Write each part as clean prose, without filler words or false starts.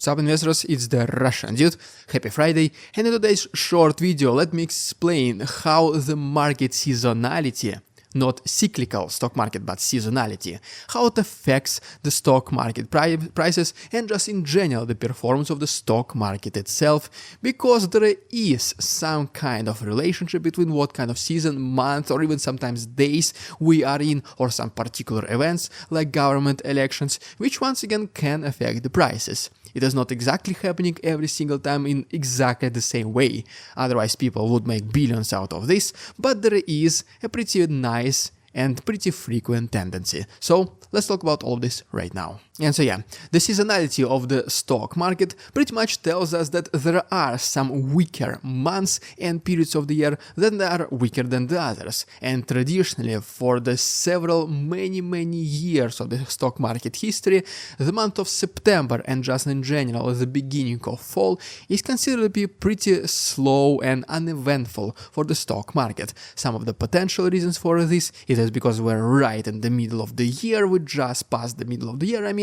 What's up investors, it's the Russian dude. Happy Friday, and in today's short video let me explain how the market seasonality, not cyclical stock market but seasonality, how it affects the stock market prices and just in general the performance of the stock market itself, because there is some kind of relationship between what kind of season, month or even sometimes days we are in, or some particular events like government elections, which once again can affect the prices. It is not exactly happening every single time in exactly the same way, otherwise people would make billions out of this, but there is a pretty nice and pretty frequent tendency. So let's talk about all of this right now. And so yeah, the seasonality of the stock market pretty much tells us that there are some weaker months and periods of the year that are weaker than the others. And traditionally, for the many years of the stock market history, the month of September and just in general the beginning of fall is considered to be pretty slow and uneventful for the stock market. Some of the potential reasons for this is because we're right in the middle of the year, we just passed the middle of the year,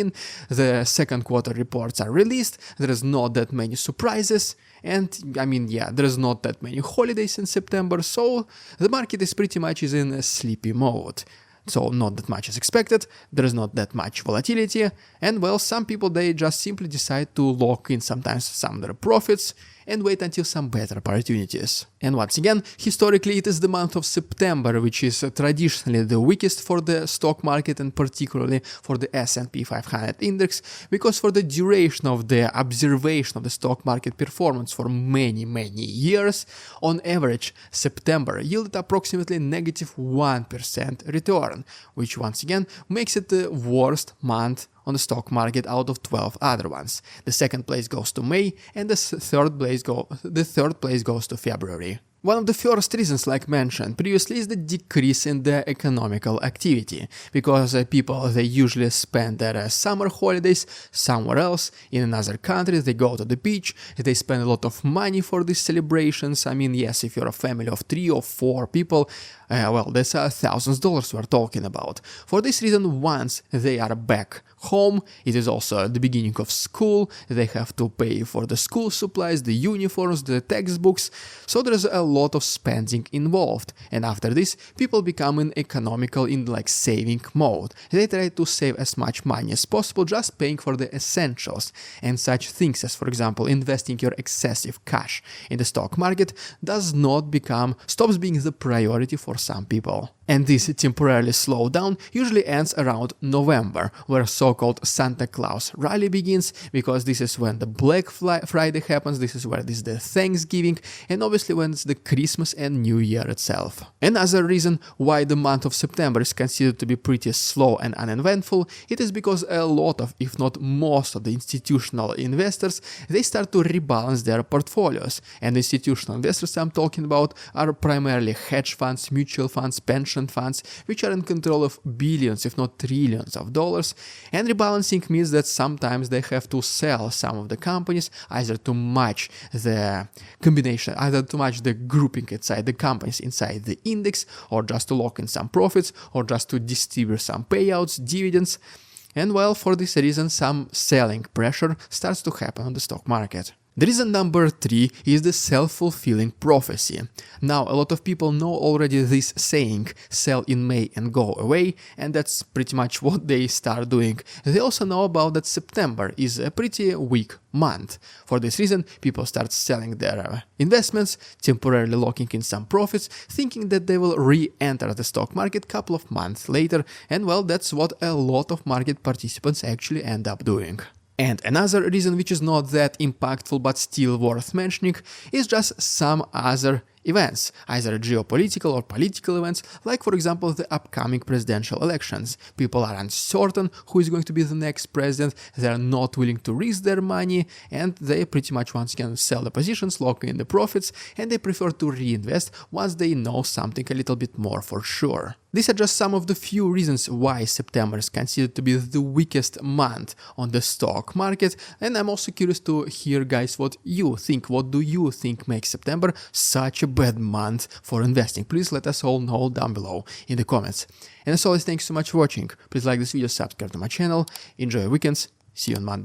the second quarter reports are released, there is not that many surprises, and there is not that many holidays in September, so the market is pretty much in a sleepy mode. So not that much is expected, there is not that much volatility, and well, some people they just simply decide to lock in sometimes some of their profits and wait until some better opportunities. And once again, historically it is the month of September which is traditionally the weakest for the stock market and particularly for the S&P 500 index, because for the duration of the observation of the stock market performance for many years, on average September yielded approximately -1% return, which once again makes it the worst month on the stock market out of 12 other ones. The second place goes to May and the third place goes to February. One of the first reasons, like mentioned previously, is the decrease in the economical activity, because people they usually spend their summer holidays somewhere else, in another country, they go to the beach, they spend a lot of money for these celebrations. Yes, if you're a family of 3 or 4 people, well, that's $1,000 we're talking about. For this reason, once they are back home, it is also the beginning of school, they have to pay for the school supplies, the uniforms, the textbooks, so there's a lot of spending involved, and after this people become in saving mode. They try to save as much money as possible, just paying for the essentials, and such things as, for example, investing your excessive cash in the stock market stops being the priority for some people. And this temporarily slowdown usually ends around November, where so-called Santa Claus rally begins, because this is when the Black Friday happens, this is where this is the Thanksgiving, and obviously when it's the Christmas and New Year itself. Another reason why the month of September is considered to be pretty slow and uneventful, it is because a lot of, if not most of the institutional investors, they start to rebalance their portfolios. And the institutional investors I'm talking about are primarily hedge funds, mutual funds, pension funds, which are in control of billions if not trillions of dollars, and rebalancing means that sometimes they have to sell some of the companies either to match the combination, either to match the grouping inside the companies inside the index, or just to lock in some profits, or just to distribute some payouts, dividends. And well, for this reason some selling pressure starts to happen on the stock market. The reason number 3 is the self-fulfilling prophecy. Now, a lot of people know already this saying, sell in May and go away, and that's pretty much what they start doing. They also know about that September is a pretty weak month. For this reason, people start selling their investments, temporarily locking in some profits, thinking that they will re-enter the stock market a couple of months later, and well, that's what a lot of market participants actually end up doing. And another reason which is not that impactful but still worth mentioning is just some other events, either geopolitical or political events, like for example the upcoming presidential elections. People are uncertain who is going to be the next president, they are not willing to risk their money, and they pretty much once again sell the positions, lock in the profits, and they prefer to reinvest once they know something a little bit more for sure. These are just some of the few reasons why September is considered to be the weakest month on the stock market, and I'm also curious to hear, guys, what you think. What do you think makes September such a bad month for investing? Please let us all know down below in the comments. And as always, thanks so much for watching. Please like this video, subscribe to my channel, enjoy your weekends, see you on Monday.